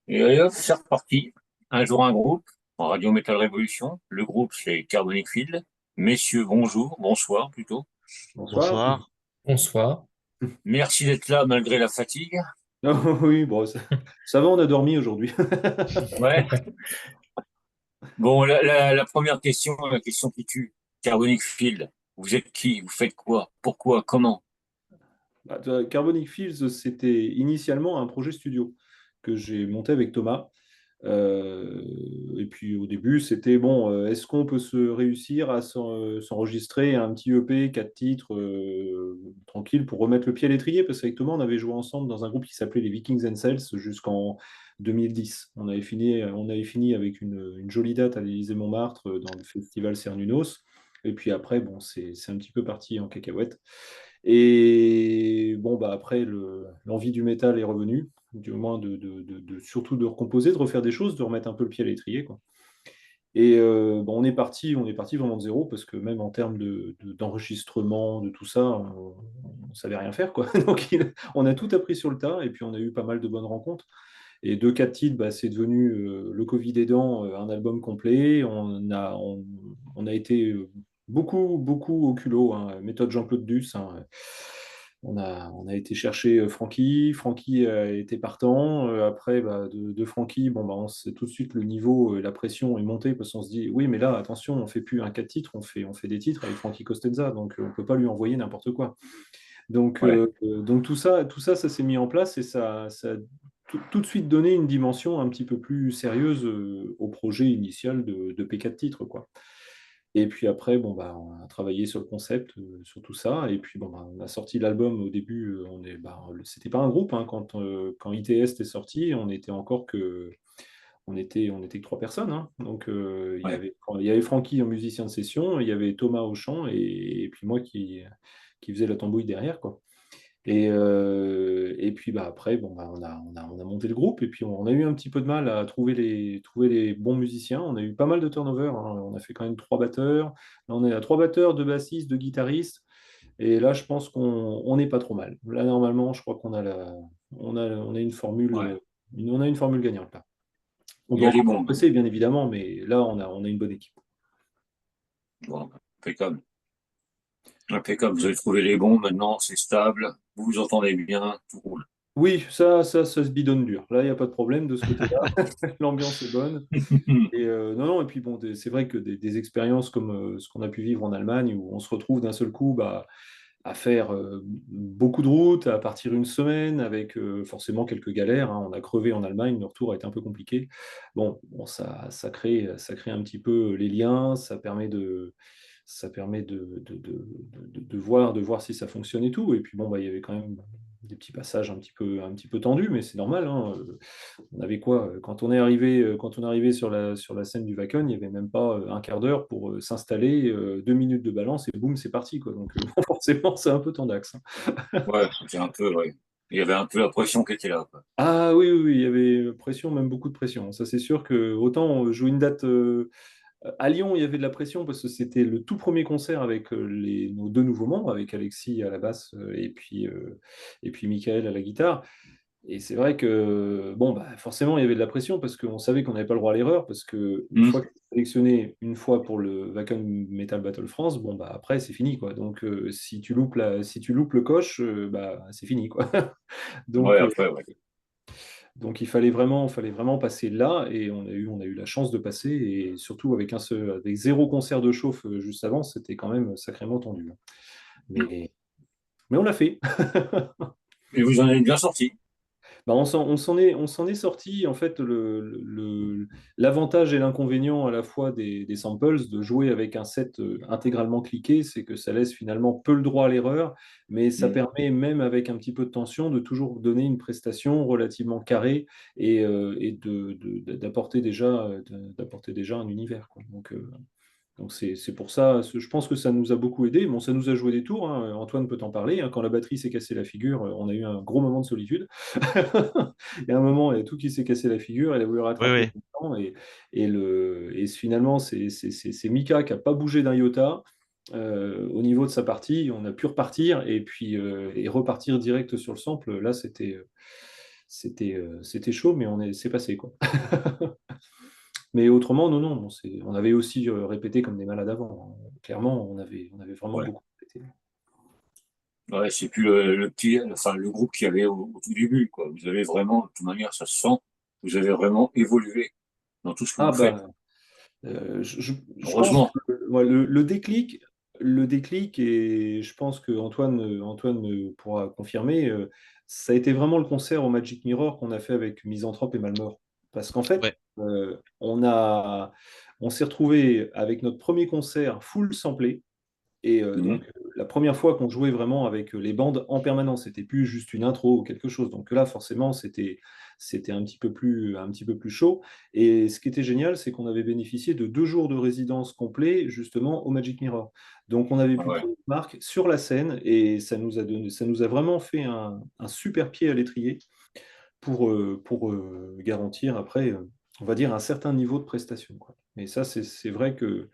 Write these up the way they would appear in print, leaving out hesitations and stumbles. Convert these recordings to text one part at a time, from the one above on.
Et allez hop, c'est reparti. Un jour, un groupe, en Radio Metal Révolution. Le groupe, c'est Carbonic Field. Messieurs, bonjour, bonsoir plutôt. Bonsoir. Bonsoir. Bonsoir. Merci d'être là malgré la fatigue. Oh, oui, bon, ça va, on a dormi aujourd'hui. Ouais. Bon, la première question, la question qui tue. Carbonic Field, vous êtes qui? Vous faites quoi? Pourquoi? Comment? Carbonic Fields, c'était initialement un projet studio que j'ai monté avec Thomas. Et puis au début, c'était bon, est-ce qu'on peut se réussir à s'enregistrer un petit EP, 4 titres, tranquille, pour remettre le pied à l'étrier? Parce qu'avec Thomas, on avait joué ensemble dans un groupe qui s'appelait les Vikings and Cells jusqu'en 2010. On avait fini avec une jolie date à l'Élysée-Montmartre dans le festival Cernunos. Et puis après, bon, c'est un petit peu parti en cacahuète. Et bon, bah après, l'envie du métal est revenue, du moins surtout de recomposer, de refaire des choses, de remettre un peu le pied à l'étrier, quoi. Et bon, on est parti vraiment de zéro, parce que même en termes d'enregistrement, de tout ça, on ne savait rien faire, quoi. Donc on a tout appris sur le tas, et puis on a eu pas mal de bonnes rencontres. Et deux, 4 titres, bah, c'est devenu le Covid aidant, un album complet. On a été beaucoup, beaucoup au culot, hein, méthode Jean-Claude Duss, hein. On a été chercher Francky. Francky était partant. Après, bah, de Francky, bon, bah, on sait tout de suite le niveau, la pression est montée parce qu'on se dit, oui, mais là, attention, on fait plus un 4 titres, on fait des titres avec Francky Costenza, donc on peut pas lui envoyer n'importe quoi. Ouais. Donc tout ça s'est mis en place et ça a tout de suite donné une dimension un petit peu plus sérieuse au projet initial de P4 titres, quoi. Et puis après, bon, bah, on a travaillé sur le concept, sur tout ça. Et puis bon, bah, on a sorti l'album au début. C'était pas un groupe, hein, quand ITS est sorti, on était que 3 personnes, hein. Donc il y Ouais. avait Francky en musicien de session, il y avait Thomas au chant et puis moi qui faisait la tambouille derrière, quoi. Et puis bah, après, bon, bah, on a monté le groupe et puis on a eu un petit peu de mal à trouver les bons musiciens. On a eu pas mal de turnover, hein. On a fait quand même 3 batteurs. Là, on est à 3 batteurs, 2 bassistes, 2 guitaristes. Et là, je pense qu'on n'est pas trop mal. Là, normalement, je crois qu'on a une formule, Ouais. on a une formule gagnante là. On Il y doit a les encore bombes. progresser, bien évidemment, mais là, on a une bonne équipe. Bon, impeccable. Impeccable. Vous avez trouvé les bons. Maintenant, c'est stable. Vous vous entendez bien. Tout roule. Oui, ça se bidonne dur. Là, il n'y a pas de problème de ce côté-là. L'ambiance est bonne. Et non, non, et puis bon, c'est vrai que des expériences comme ce qu'on a pu vivre en Allemagne, où on se retrouve d'un seul coup, bah, à faire beaucoup de routes, à partir une semaine, avec forcément quelques galères, hein. On a crevé en Allemagne, le retour a été un peu compliqué. Bon, ça crée un petit peu les liens, ça permet de voir si ça fonctionne et tout. Et puis bon, bah, il y avait quand même des petits passages un petit peu tendus, mais c'est normal, hein. On avait quoi? Quand on est arrivé sur la scène du Wacken, il n'y avait même pas un quart d'heure pour s'installer, 2 minutes de balance et boum, c'est parti, quoi. Donc forcément, c'est un peu tendax, hein. Ouais, c'était un peu, ouais. Il y avait un peu la pression qui était là, quoi. Ah oui, oui, oui, il y avait pression, même beaucoup de pression. Ça, c'est sûr que autant jouer une date à Lyon, il y avait de la pression parce que c'était le tout premier concert avec nos 2 nouveaux membres, avec Alexis à la basse et puis Michael à la guitare. Et c'est vrai que, bon, bah, forcément, il y avait de la pression parce qu'on savait qu'on n'avait pas le droit à l'erreur, parce qu'une Hmm. fois que tu es sélectionné une fois pour le Wacken Metal Battle France, bon, bah, après, c'est fini, quoi. Donc, si tu loupes le coche, bah, c'est fini, quoi. Ouais, Donc, après, ouais. donc il fallait vraiment passer là, et on a eu la chance de passer, et surtout avec 0 concert de chauffe juste avant, c'était quand même sacrément tendu, hein. Mais on l'a fait. Et vous en êtes bien sorti. Bah, on s'en est sorti. En fait, l'avantage et l'inconvénient à la fois des samples, de jouer avec un set intégralement cliqué, c'est que ça laisse finalement peu le droit à l'erreur, mais ça Hmm. permet, même avec un petit peu de tension, de toujours donner une prestation relativement carrée et d'apporter déjà un univers, quoi. Donc c'est pour ça, je pense que ça nous a beaucoup aidé. Bon, ça nous a joué des tours, hein. Antoine peut en parler, hein. Quand la batterie s'est cassée la figure, on a eu un gros moment de solitude. Il y a un moment, il y a tout qui s'est cassé la figure, elle a voulu Oui, rattraper oui. le temps, et finalement, c'est Mika qui n'a pas bougé d'un iota au niveau de sa partie. On a pu repartir et puis et repartir direct sur le sample. Là, c'était chaud, mais c'est passé, quoi. Mais autrement, non, non, on avait aussi répété comme des malades avant, hein. Clairement, on avait vraiment Ouais. beaucoup répété. Ouais, c'est plus le groupe qu'il y avait au tout début, quoi. Vous avez vraiment, de toute manière, ça se sent, vous avez vraiment évolué dans tout ce que Ah vous faites. bah, je pense Heureusement. que ouais, le déclic, et je pense que Antoine pourra confirmer, ça a été vraiment le concert au Magic Mirror qu'on a fait avec Misanthrope et Malmort. Parce qu'en fait, Ouais. on s'est retrouvé avec notre premier concert full samplé. Et donc, Mhm. la première fois qu'on jouait vraiment avec les bandes en permanence, c'était plus juste une intro ou quelque chose. Donc là, forcément, c'était un petit peu plus chaud. Et ce qui était génial, c'est qu'on avait bénéficié de 2 jours de résidence complets, justement, au Magic Mirror. Donc, on avait Ah pu ouais. prendre une marque sur la scène et ça nous a vraiment fait un super pied à l'étrier pour garantir après, on va dire, un certain niveau de prestation, quoi. Mais ça, c'est vrai que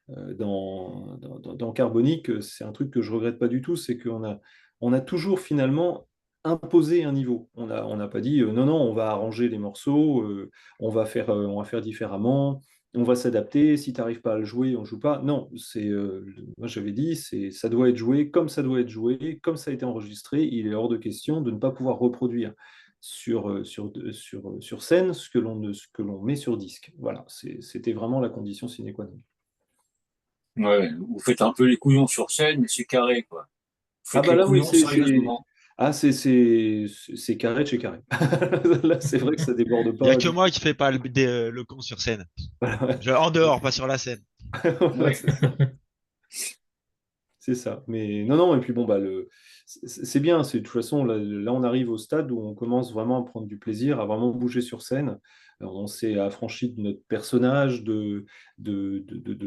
dans Carbonique, c'est un truc que je regrette pas du tout, c'est qu'on a toujours finalement imposé un niveau. On n'a pas dit non, non, on va arranger les morceaux, on va faire différemment, on va s'adapter, si tu n'arrives pas à le jouer, on ne joue pas. Non, moi j'avais dit, ça doit être joué comme ça doit être joué, comme ça a été enregistré, il est hors de question de ne pas pouvoir reproduire sur scène ce que l'on met sur disque. Voilà, c'était vraiment la condition sine qua non. Ouais. Vous faites un peu les couillons sur scène, mais c'est carré, quoi. Vous Ah faites bah les là, oui, couillons sérieusement. c'est carré de chez carré. Là, c'est vrai que ça déborde Il y a pas que du moi qui fais pas le con sur scène. tout. En dehors, pas sur la scène. Voilà, c'est ça. Mais non, non, et puis bon, bah, c'est bien. De toute façon, là, on arrive au stade où on commence vraiment à prendre du plaisir, à vraiment bouger sur scène. On s'est affranchi de notre personnage, de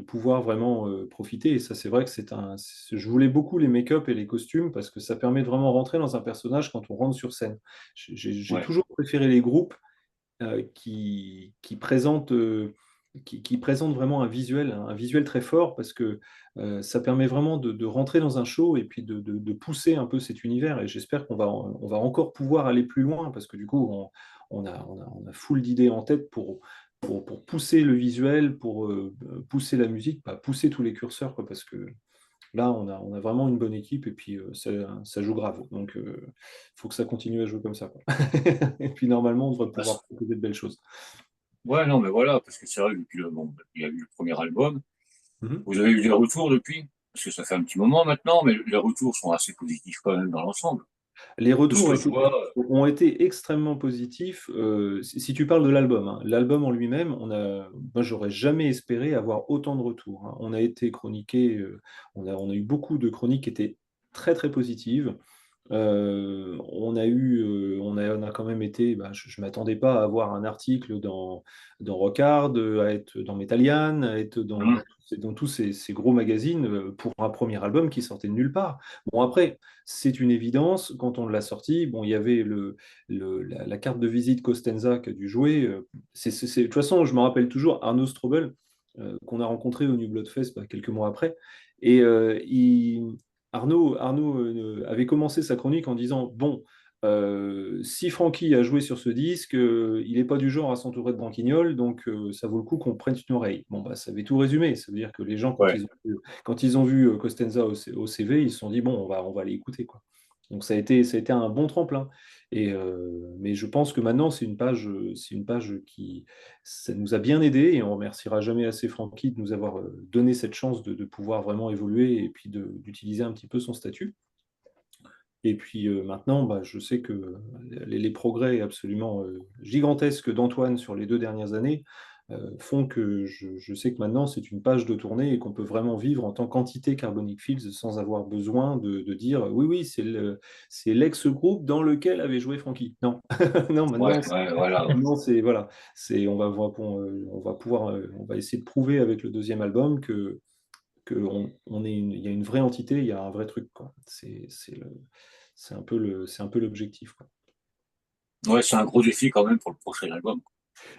pouvoir vraiment profiter. Et ça, c'est vrai que je voulais beaucoup les make-up et les costumes parce que ça permet de vraiment rentrer dans un personnage quand on rentre sur scène. J'ai Ouais. toujours préféré les groupes qui présente vraiment un visuel très fort parce que ça permet vraiment de rentrer dans un show et puis de pousser un peu cet univers. Et j'espère qu'on va encore pouvoir aller plus loin parce que du coup, on a full d'idées en tête pour pousser le visuel, pour pousser la musique, pas pousser tous les curseurs, quoi, parce que là, on a vraiment une bonne équipe et puis ça joue grave. Donc, il faut que ça continue à jouer comme ça, quoi. Et puis, normalement, on devrait Ah, pouvoir proposer de belles choses. ouais, non, mais voilà, parce que c'est vrai, depuis bon, il y a eu le premier album. Mhm. Vous avez eu des retours depuis? Parce que ça fait un petit moment maintenant, mais les retours sont assez positifs quand même dans l'ensemble. Les Tout ce retours que je vois, ont été extrêmement positifs. Si tu parles de l'album, hein, l'album en lui-même, moi, j'aurais jamais espéré avoir autant de retours, hein. On a été chroniqué, on a eu beaucoup de chroniques qui étaient très très positives. On a quand même été, je ne m'attendais pas à avoir un article dans Rock'Hard, à être dans Metallian, à être dans, hein, dans tous ces gros magazines pour un premier album qui sortait de nulle part. Bon, après, c'est une évidence, quand on l'a sorti, bon, il y avait la carte de visite Costenza qui a dû jouer. De toute façon, je me rappelle toujours Arnaud Strobel, qu'on a rencontré au New Blood Fest quelques mois après. Et Arnaud avait commencé sa chronique en disant, bon, si Francky a joué sur ce disque, il n'est pas du genre à s'entourer de branquignoles, donc ça vaut le coup qu'on prenne une oreille. Bon, bah, ça avait tout résumé. Ça veut dire que les gens, quand ouais. ils ont vu Costenza au CV, ils se sont dit, bon, on va aller écouter, quoi. Donc ça a été un bon tremplin. Mais je pense que maintenant, c'est une page qui ça nous a bien aidé et on remerciera jamais assez Francky de nous avoir donné cette chance de pouvoir vraiment évoluer et puis d'utiliser un petit peu son statut. Et puis maintenant, je sais que les progrès absolument gigantesques d'Antoine sur les 2 dernières années font que je sais que maintenant c'est une page de tournée et qu'on peut vraiment vivre en tant qu'entité Carbonic Fields sans avoir besoin de dire oui, oui, c'est l'ex-groupe dans lequel avait joué Francky. Non, non, Ouais, maintenant, ouais, voilà. Ouais. non, voilà, on va essayer de prouver avec le deuxième album il y a une vraie entité, il y a un vrai truc, quoi. C'est un peu l'objectif, quoi. Ouais, c'est un gros défi quand même pour le prochain album.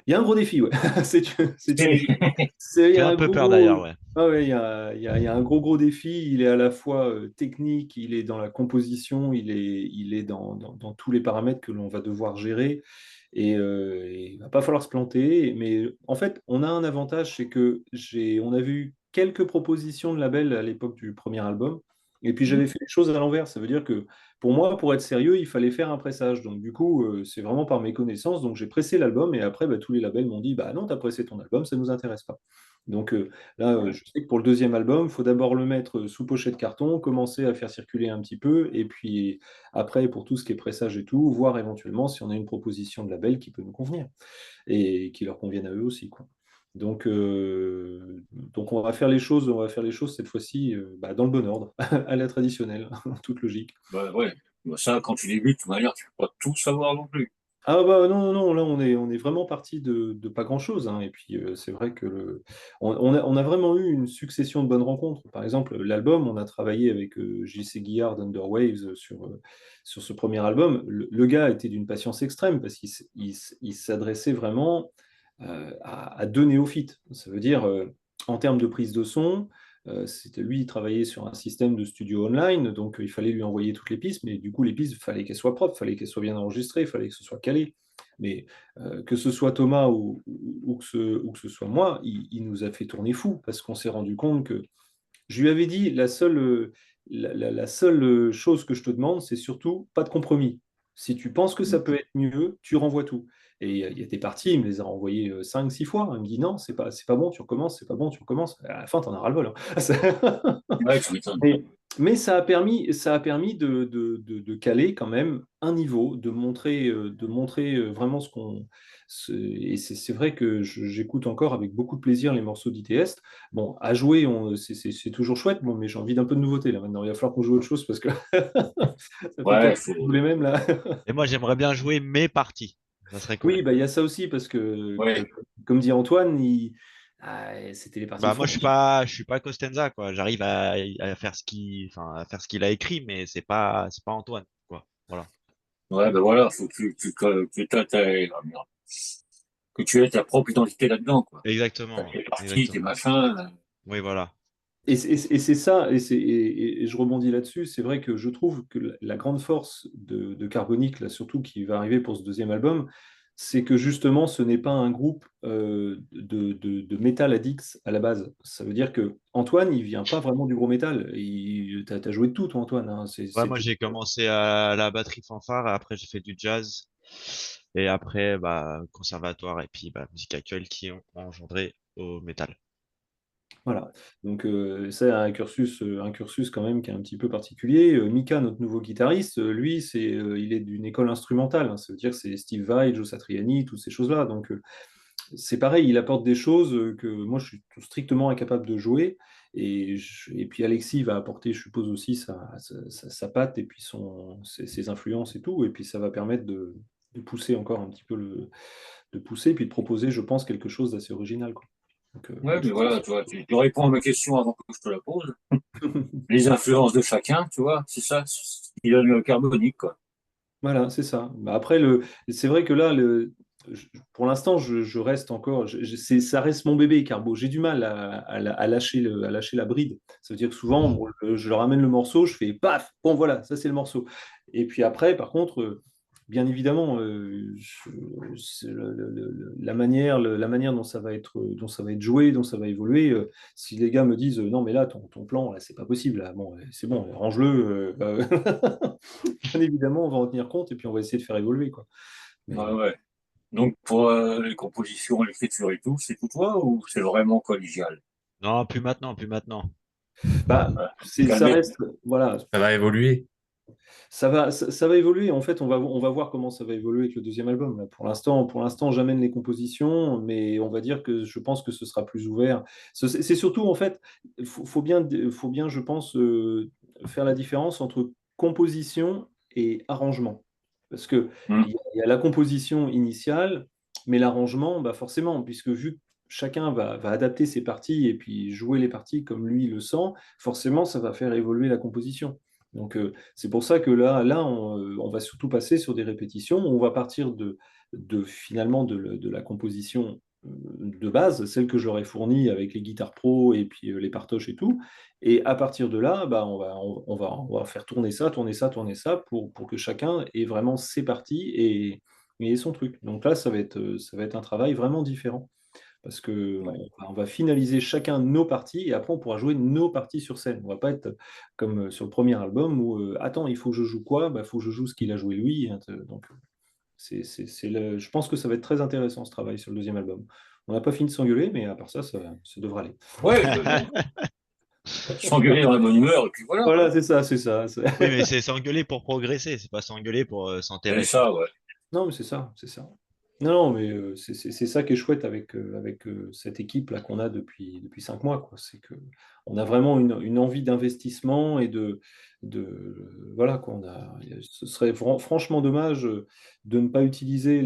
Il y a un gros défi, ouais. C'est C'est- il y Fait a un un peu gros, peur d'ailleurs, gros, ouais. ah ouais, il y a un gros défi. Il est à la fois technique, il est dans la composition, il est dans tous les paramètres que l'on va devoir gérer. Et il va pas falloir se planter. Mais en fait, on a un avantage, c'est que on a vu quelques propositions de label à l'époque du premier album. Et puis j'avais fait les choses à l'envers. Ça veut dire que pour moi, pour être sérieux, il fallait faire un pressage. Donc du coup, c'est vraiment par méconnaissance. Donc j'ai pressé l'album et après, bah, tous les labels m'ont dit, bah non, tu as pressé ton album, ça ne nous intéresse pas. Donc là, je sais que pour le deuxième album, il faut d'abord le mettre sous pochette carton, commencer à faire circuler un petit peu, et puis après, pour tout ce qui est pressage et tout, voir éventuellement si on a une proposition de label qui peut nous convenir et qui leur convienne à eux aussi, quoi. Donc on va faire les choses cette fois-ci bah, dans le bon ordre, à la traditionnelle, toute logique. Bah ouais. Bah, ça, quand tu débutes, de toute manière, tu peux pas tout savoir non plus. Ah bah non, non, non, là on est vraiment parti de pas grand-chose, hein. Et puis c'est vrai que on a vraiment eu une succession de bonnes rencontres. Par exemple, l'album, on a travaillé avec JC Guillard d'Underwaves sur ce premier album. Le gars était d'une patience extrême parce qu'il s'adressait vraiment à deux néophytes. Ça veut dire, en termes de prise de son, c'était lui, il travaillait sur un système de studio online, donc il fallait lui envoyer toutes les pistes, mais du coup, les pistes, il fallait qu'elles soient propres, il fallait qu'elles soient bien enregistrées, il fallait que ce soit calé. Mais que ce soit Thomas ou que ce soit moi, il nous a fait tourner fou, parce qu'on s'est rendu compte que je lui avais dit, la seule chose que je te demande, c'est surtout pas de compromis. Si tu penses que ça peut être mieux, tu renvoies tout. Et il était parti, il me les a renvoyés 5, 6 fois. Il me dit non, c'est pas bon, tu recommences, c'est pas bon, tu recommences. À la fin, t'en as ras-le-bol, hein. Ouais, tu m'étonnes. Mais ça a permis de caler quand même un niveau, de montrer vraiment et c'est vrai que j'écoute encore avec beaucoup de plaisir les morceaux d'ITS. Bon, à jouer, c'est toujours chouette, bon, mais j'ai envie d'un peu de nouveauté là maintenant. Il va falloir qu'on joue autre chose parce que ça fait Ouais, 4 tous les mêmes là. Et moi, j'aimerais bien jouer mes parties. Ça serait cool. Oui, bah, il y a ça aussi parce ouais. comme dit Antoine, c'était les parties Bah, moi, fortes. je suis pas Costenza, quoi. J'arrive à faire enfin, à faire ce qu'il a écrit, mais c'est pas Antoine, quoi. Voilà. Ouais, ben voilà, faut que tu aies ta propre identité là-dedans, quoi. T'as Exactement. tes parties, tes Exactement. machins. Oui, voilà. Et c'est ça, et je rebondis là-dessus, c'est vrai que je trouve que la grande force de Carbonic, là, surtout qui va arriver pour ce deuxième album, c'est que justement, ce n'est pas un groupe de metal addicts à la base. Ça veut dire que Antoine, il vient pas vraiment du gros métal. T'as joué de tout, toi, Antoine, hein. Ouais, moi, j'ai commencé à la batterie fanfare, après, j'ai fait du jazz, et après, bah, conservatoire, et puis, bah, musique actuelle qui ont engendré au métal. Voilà. Donc, c'est un cursus quand même qui est un petit peu particulier. Mika, notre nouveau guitariste, lui, il est d'une école instrumentale, hein. Ça veut dire que c'est Steve Vai, Joe Satriani, toutes ces choses-là. Donc, c'est pareil, il apporte des choses que moi, je suis strictement incapable de jouer. Et puis, Alexis va apporter, je suppose, aussi sa patte et puis ses influences et tout. Et puis, ça va permettre de pousser encore un petit peu de pousser, puis de proposer, je pense, quelque chose d'assez original, quoi. Donc, Ouais, moi, je mais trouve voilà, tu vois, tu réponds à ma question avant que je te la pose. ça. Les influences de chacun, tu vois, c'est ça, ce qui donne le carbonique, quoi. Voilà, c'est ça. Bah, après, c'est vrai que là, pour l'instant, je reste encore. Ça reste mon bébé, Carbo. J'ai du mal à lâcher à lâcher la bride. Ça veut dire que souvent, bon, je leur amène le morceau, je fais paf, bon voilà, ça c'est le morceau. Et puis après, par contre, bien évidemment, la manière dont ça va être joué, dont ça va évoluer, si les gars me disent non, mais là, ton plan, là, c'est pas possible, là, bon, c'est bon, range-le. Bien évidemment, on va en tenir compte et puis on va essayer de faire évoluer, quoi. Ouais, Mais ouais. Donc, pour les compositions, l'écriture et tout, c'est tout toi ou c'est vraiment collégial? Non, plus maintenant, plus maintenant. bah, Voilà. ça Calmette. reste, voilà, Ça va évoluer. ça va évoluer. En fait, on va voir comment ça va évoluer avec le deuxième album. Là. Pour l'instant, j'amène les compositions, mais on va dire que je pense que ce sera plus ouvert. C'est surtout, en fait, faut bien, je pense, faire la différence entre composition et arrangement. Parce que Hmm. il y a la composition initiale, mais l'arrangement, bah forcément, puisque vu que chacun va adapter ses parties et puis jouer les parties comme lui le sent, forcément, ça va faire évoluer la composition. Donc, c'est pour ça que là on va surtout passer sur des répétitions. On va partir finalement de la composition de base, celle que j'aurais fournie avec les guitares pro et puis les partoches et tout. Et à partir de là, bah, on va faire tourner ça, tourner ça, tourner ça pour que chacun ait vraiment ses parties et son truc. Donc là, ça va être un travail vraiment différent. Parce que Ouais. on va finaliser chacun nos parties et après on pourra jouer nos parties sur scène. On va pas être comme sur le premier album où attends, il faut que je joue quoi? Bah, il faut que je joue ce qu'il a joué lui, hein. Donc je pense que ça va être très intéressant ce travail sur le deuxième album. On n'a pas fini de s'engueuler, mais à part ça, ça devrait aller. Ouais, mais bon, s'engueuler dans la bonne humeur, et puis voilà, Voilà, hein. c'est ça, c'est ça. Oui, mais c'est s'engueuler pour progresser, c'est pas s'engueuler pour C'est s'enterrer, quoi. ça, ouais. Non, mais c'est ça, c'est ça. Non, non, mais c'est ça qui est chouette avec cette équipe-là qu'on a depuis 5 mois, quoi. C'est que on a vraiment une envie d'investissement et voilà, quoi. Ce serait franchement dommage de ne pas utiliser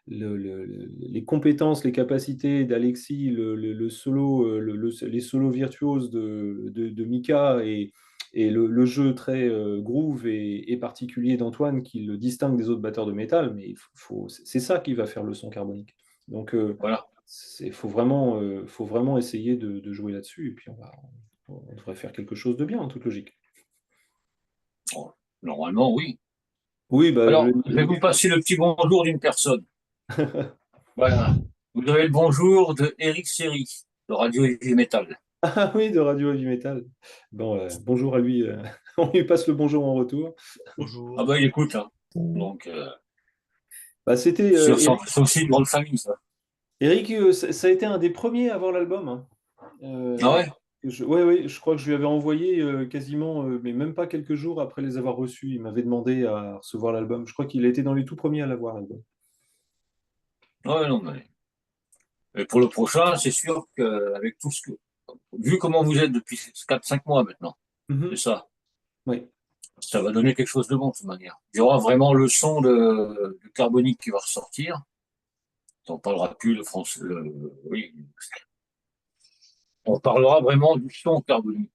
les compétences, les capacités d'Alexis, le solo, les solos virtuoses de Mika et le jeu très groove et particulier d'Antoine qui le distingue des autres batteurs de métal, mais c'est ça qui va faire le son carbonique. Donc, Voilà. faut vraiment essayer de jouer là-dessus, et puis on devrait faire quelque chose de bien, en toute logique. Bon, normalement, oui. Oui, bah, Alors, je vais vous passer le petit bonjour d'une personne. Voilà. Vous avez le bonjour de Eric Serry, de Radio Heavy Metal. ah oui, de Radio Heavy Metal. Bon, bonjour à lui. On lui passe le bonjour en retour. Ah Bonjour. bah, il écoute, hein. Donc, Bah, c'était c'est aussi une grande famille, ça. Eric, ça a été un des premiers à avoir l'album, hein. Ah Euh, ouais? ouais, ouais, je crois que je lui avais envoyé quasiment, mais même pas quelques jours après les avoir reçus. Il m'avait demandé à recevoir l'album. Je crois qu'il a été dans les tout premiers à l'avoir, l'album. Ouais, non, mais. Et pour le prochain, c'est sûr qu'avec tout ce que. Vu comment vous êtes depuis 4 5 mois maintenant, c'est Mhm. ça. Oui. Ça va donner quelque chose de bon, de toute manière. Il y aura vraiment le son de carbonique qui va ressortir. On parlera plus le français. Oui, on parlera vraiment du son carbonique.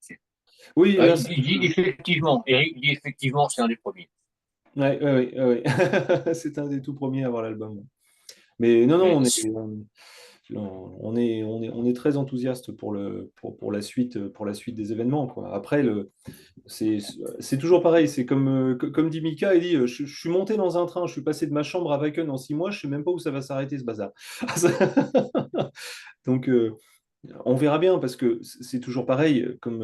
Oui, Ah, là, il dit effectivement, Eric dit effectivement, c'est un des premiers. ouais, ouais, ouais, ouais. C'est un des tout premiers à avoir l'album. Mais non, non, Mais on est très enthousiaste pour la suite des événements, quoi. Après, c'est c'est toujours pareil. C'est comme dit Mika, il dit je suis monté dans un train, je suis passé de ma chambre à Wacken en 6 mois, je sais même pas où ça va s'arrêter ce bazar. Donc, on verra bien parce que c'est toujours pareil. Comme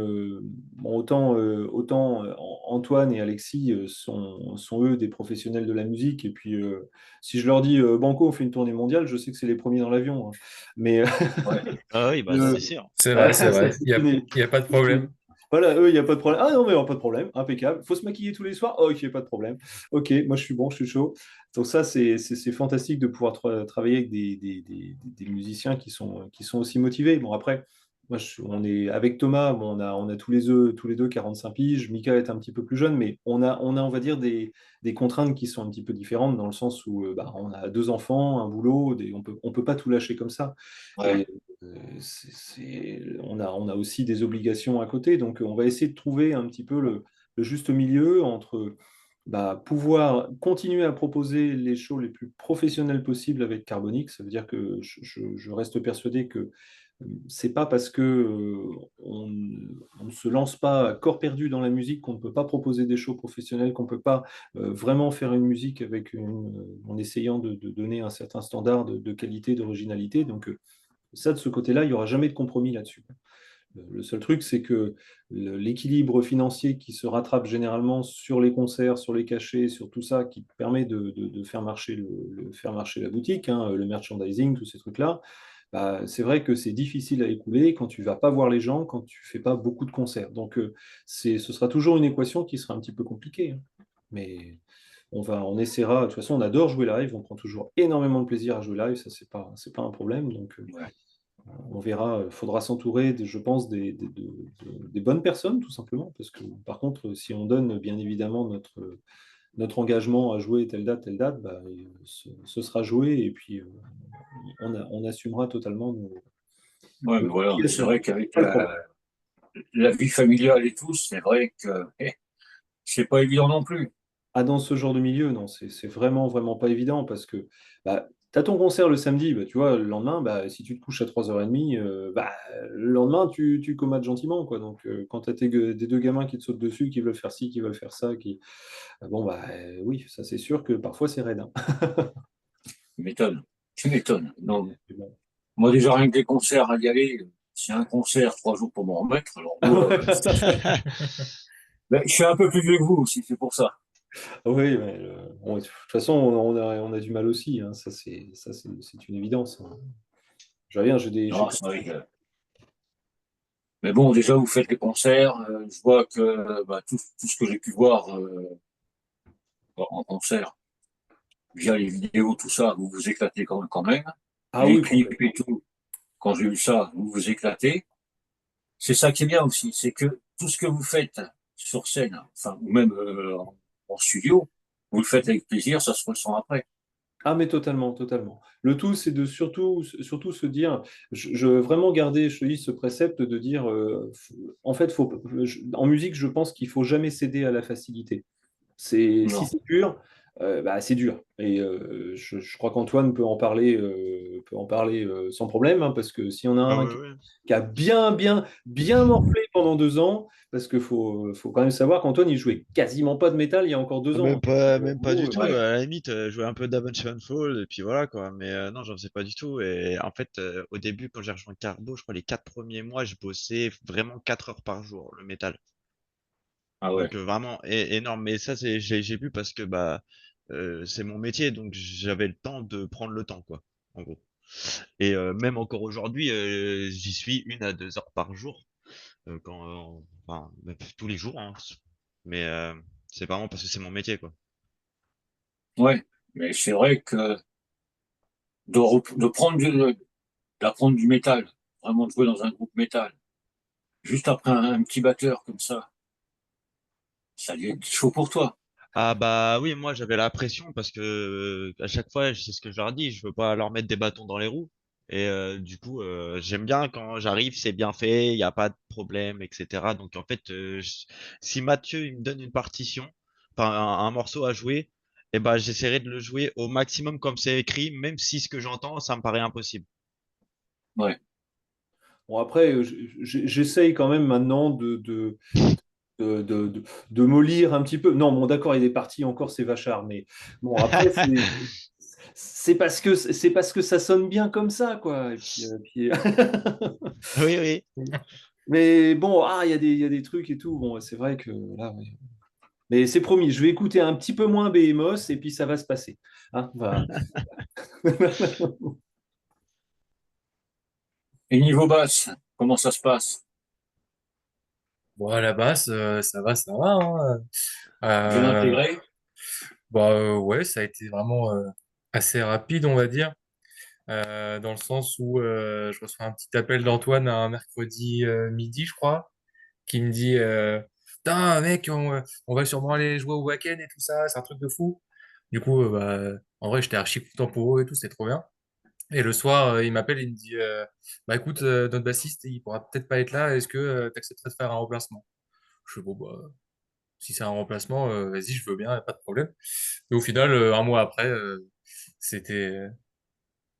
bon, autant Antoine et Alexis sont eux des professionnels de la musique. Et puis, si je leur dis Banco, on fait une tournée mondiale, je sais que c'est les premiers dans l'avion, hein. Mais ouais, Ah oui, bah le- c'est sûr. C'est vrai, c'est voilà, vrai. Il y a pas de problème. voilà, eux, il n'y a pas de problème. Ah non, mais pas de problème, impeccable. Faut se maquiller tous les soirs? Oh, ok, pas de problème. Ok, moi je suis bon, je suis chaud. Donc ça, c'est fantastique de pouvoir travailler avec des musiciens qui sont aussi motivés. Bon, après, on est avec Thomas, bon, on a tous les deux 45 piges. Mika est un petit peu plus jeune, mais on va dire, des contraintes qui sont un petit peu différentes dans le sens où bah, on a 2 enfants, un boulot, on peut pas tout lâcher comme ça. ouais. Et on a aussi des obligations à côté, donc on va essayer de trouver un petit peu le juste milieu entre bah, pouvoir continuer à proposer les shows les plus professionnels possibles avec Carbonic. Ça veut dire que je reste persuadé que c'est pas parce que on ne se lance pas à corps perdu dans la musique qu'on ne peut pas proposer des shows professionnels, qu'on ne peut pas vraiment faire une musique en essayant de donner un certain standard de qualité, d'originalité. Donc ça, de ce côté-là, il n'y aura jamais de compromis là-dessus. Le seul truc, c'est que l'équilibre financier qui se rattrape généralement sur les concerts, sur les cachets, sur tout ça, qui permet de faire marcher faire marcher la boutique, hein, le merchandising, tous ces trucs-là, bah, c'est vrai que c'est difficile à écouler quand tu vas pas voir les gens, quand tu fais pas beaucoup de concerts. Donc, ce sera toujours une équation qui sera un petit peu compliquée, hein. Mais on essaiera. De toute façon, on adore jouer live, on prend toujours énormément de plaisir à jouer live, ça, c'est pas un problème. Donc, Ouais. on verra, il faudra s'entourer, je pense, des bonnes personnes, tout simplement, parce que par contre, si on donne bien évidemment notre engagement à jouer telle date, bah, ce sera joué, et puis on assumera totalement Ouais, mais nos voilà, mais c'est obligations. vrai qu'avec Pas le problème. la vie familiale et tout, c'est vrai que c'est pas évident non plus. Ah, dans ce genre de milieu, non, c'est vraiment, vraiment pas évident parce que bah, tu as ton concert le samedi, bah, tu vois, le lendemain, bah, si tu te couches à 3h30, bah, le lendemain, tu comates gentiment, quoi. Donc, quand tu as des deux gamins qui te sautent dessus, qui veulent faire ci, qui veulent faire ça, bon, bah, oui, ça c'est sûr que parfois c'est raide, hein. Tu m'étonnes. Tu m'étonnes. Non, Mais bon. moi, déjà, rien que des concerts à y aller, c'est un concert, 3 jours pour m'en remettre. Alors, moi, ben, je suis un peu plus vieux que vous aussi, c'est pour ça. Oui, mais de toute façon, on a du mal aussi, hein. C'est une évidence, hein. Je reviens, Non, c'est vrai que- Mais bon, déjà, vous faites les concerts. Je vois que bah, tout ce que j'ai pu voir en concert, via les vidéos, tout ça, vous vous éclatez quand même. Ah Les oui, clips complètement. et tout, quand j'ai vu ça, vous vous éclatez. C'est ça qui est bien aussi, c'est que tout ce que vous faites sur scène, enfin, ou même en studio, vous le faites avec plaisir, ça se ressent après. Ah, mais totalement, totalement. Le tout, c'est de surtout se dire, je veux vraiment garder, je te dis, ce précepte de dire, en fait, en musique, je pense qu'il faut jamais céder à la facilité. Si Non. c'est dur, bah, c'est dur. Et je crois qu'Antoine peut en parler sans problème, hein, parce que s'il y en a Ah un ouais, ouais. qui a bien, bien, bien morflé pendant 2 ans, parce qu'il faut quand même savoir qu'Antoine, il jouait quasiment pas de métal il y a encore Ah, 2 ans. même En pas du gros, tout. Ouais. À la limite, je jouais un peu d'Avenged Sevenfold et puis voilà quoi. Mais non, j'en faisais pas du tout. Et en fait, au début, quand j'ai rejoint Carbo, je crois les 4 premiers mois, je bossais vraiment 4 heures par jour, le métal. Ah ouais. Donc vraiment énorme. Mais ça, j'ai vu parce que bah c'est mon métier, donc j'avais le temps de prendre le temps, quoi, en gros. Et même encore aujourd'hui, j'y suis 1 à 2 heures par jour, enfin, même tous les jours, hein. Mais c'est vraiment parce que c'est mon métier, quoi. Ouais. Mais c'est vrai que de d'apprendre du métal, vraiment de jouer dans un groupe métal, juste après un petit batteur comme ça devient chaud pour toi. Ah bah oui, moi j'avais la pression parce que à chaque fois, c'est ce que je leur dis, je veux pas leur mettre des bâtons dans les roues. Et du coup, j'aime bien quand j'arrive, c'est bien fait, il n'y a pas de problème, etc. Donc en fait, si Mathieu il me donne une partition, enfin un morceau à jouer, eh ben j'essaierai de le jouer au maximum comme c'est écrit, même si ce que j'entends, ça me paraît impossible. Ouais. bon, après, j'essaye quand même maintenant de, de, de, de mollir un petit peu. Non, bon, d'accord, il est parti encore, c'est vachard, mais bon, après, c'est parce que ça sonne bien comme ça, quoi. Et puis, Oui, oui. mais bon, il y a des trucs et tout. Bon, c'est vrai que là, ouais. Mais c'est promis, je vais écouter un petit peu moins Behemoth et puis ça va se passer, hein, voilà. Et niveau basse, comment ça se passe? Bon, à la base, ça va, hein. Bien Euh, intégré? ouais, ça a été vraiment assez rapide, on va dire, dans le sens où je reçois un petit appel d'Antoine un mercredi midi, je crois, qui me dit putain, mec, on va sûrement aller jouer au Wacken et tout ça, c'est un truc de fou. Du coup, en vrai, j'étais archi content pour eux et tout, c'était trop bien. Et le soir, il m'appelle, il me dit bah écoute, notre bassiste, il pourra peut-être pas être là, est-ce que tu accepterais de faire un remplacement? Je fais bon, bah, si c'est un remplacement, vas-y, je veux bien, y a pas de problème. Et au final, un mois après, c'était,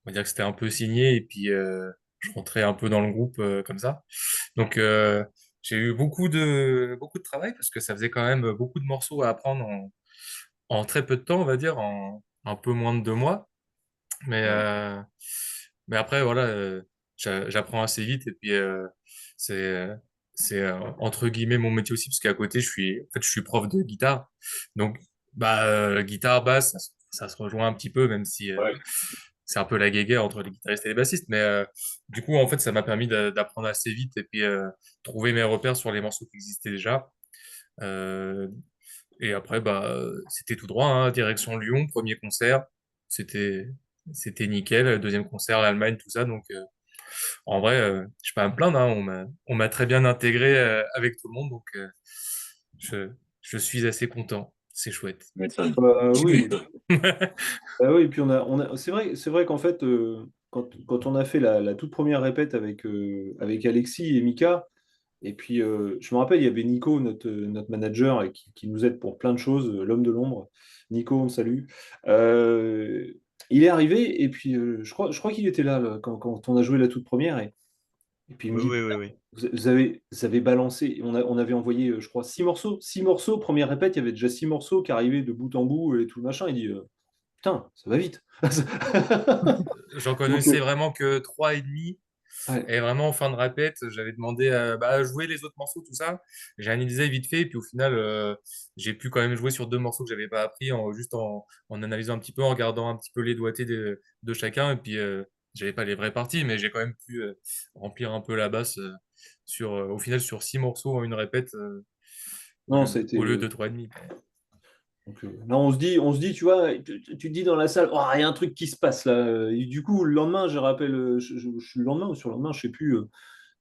on va dire que c'était un peu signé, et puis je rentrais un peu dans le groupe comme ça. Donc, j'ai eu beaucoup de travail, parce que ça faisait quand même beaucoup de morceaux à apprendre en très peu de temps, on va dire, en un peu moins de 2 mois. Mais, Ouais. euh, mais après, voilà, j'apprends assez vite et puis c'est entre guillemets mon métier aussi parce qu'à côté, je suis prof de guitare. Donc, guitare, basse, ça se rejoint un petit peu, même si Ouais. c'est un peu la guéguerre entre les guitaristes et les bassistes. Mais du coup, en fait, ça m'a permis d'apprendre assez vite et puis trouver mes repères sur les morceaux qui existaient déjà. Euh, et après, c'était tout droit, hein, direction Lyon, premier concert. C'était, c'était nickel. Deuxième concert, l'Allemagne, tout ça. Donc, en vrai, je peux pas me plaindre, hein. On m'a très bien intégré avec tout le monde. Donc, je, je suis assez content. C'est chouette. M'étonne. Tu Oui, m'étonnes. oui, et puis c'est vrai qu'en fait, quand on a fait la toute première répète avec Alexis et Mika, Et puis, je me rappelle, il y avait Nico, notre manager, et qui nous aide pour plein de choses, l'homme de l'ombre. Nico, on le salue. Euh, il est arrivé, et puis je crois qu'il était là quand on a joué la toute première. Et puis il me Oui, dit, oui, oui, putain, oui. vous avez balancé, on avait envoyé, je crois, 6 morceaux. 6 morceaux, première répète, il y avait déjà 6 morceaux qui arrivaient de bout en bout et tout le machin. Il dit, putain, ça va vite. J'en Donc, connaissais vraiment que trois et demi. ouais. Et vraiment, en fin de répète, j'avais demandé à jouer les autres morceaux, tout ça. J'ai analysé vite fait, et puis au final, j'ai pu quand même jouer sur deux morceaux que j'avais pas appris, juste en analysant un petit peu, en regardant un petit peu les doigtés de chacun. Et puis, j'avais pas les vraies parties, mais j'ai quand même pu remplir un peu la basse au final, sur 6 morceaux en une répète, Non, ça a été. au lieu de trois et demi. Donc, là, on se dit, tu vois, tu te dis dans la salle, oh, il y a un truc qui se passe là. Et du coup, le lendemain, je rappelle, le lendemain ou sur le lendemain, je sais plus,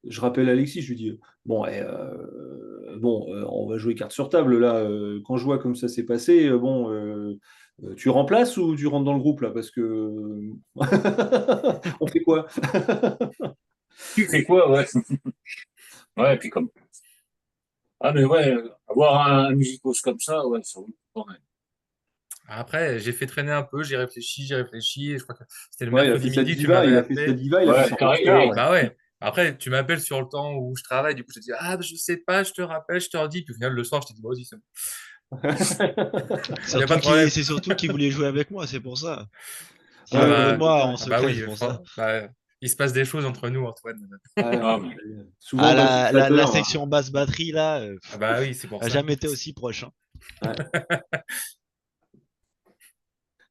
je rappelle Alexis, je lui dis, bon, on va jouer carte sur table là. Quand je vois comme ça s'est passé, tu remplaces ou tu rentres dans le groupe là? Parce que on fait quoi? Tu fais quoi, ouais. Ouais, puis comme. Ah, mais ouais, avoir un musicos comme ça, ouais, ça vaut le coup quand même. Après, j'ai fait traîner un peu, j'ai réfléchi, et je crois que c'était le Ouais, il a fait mercredi sa midi, tu diva, m'avais il a fait sa appelé. diva, il a fait Ouais, son carré, rockstar, et ouais. Bah ouais. Après, tu m'appelles sur le temps où je travaille, du coup, je te dis, ah, je sais pas, je te rappelle, je te redis. Puis au final, le soir, je te dis, vas-y, c'est bon. Il n'y a pas Surtout de problème. c'est surtout qu'il voulait jouer avec moi, c'est pour ça. S'il Ah jouait avec Ouais, bah, moi ouais, en ah bah secret, oui, c'est pour ça. il se passe des choses entre nous, Antoine. ouais. Ah, mais Souvent Ah, dans le la fixateur. section basse batterie, là, Ah bah oui, c'est pour a ça. jamais été aussi proche, hein. Ouais.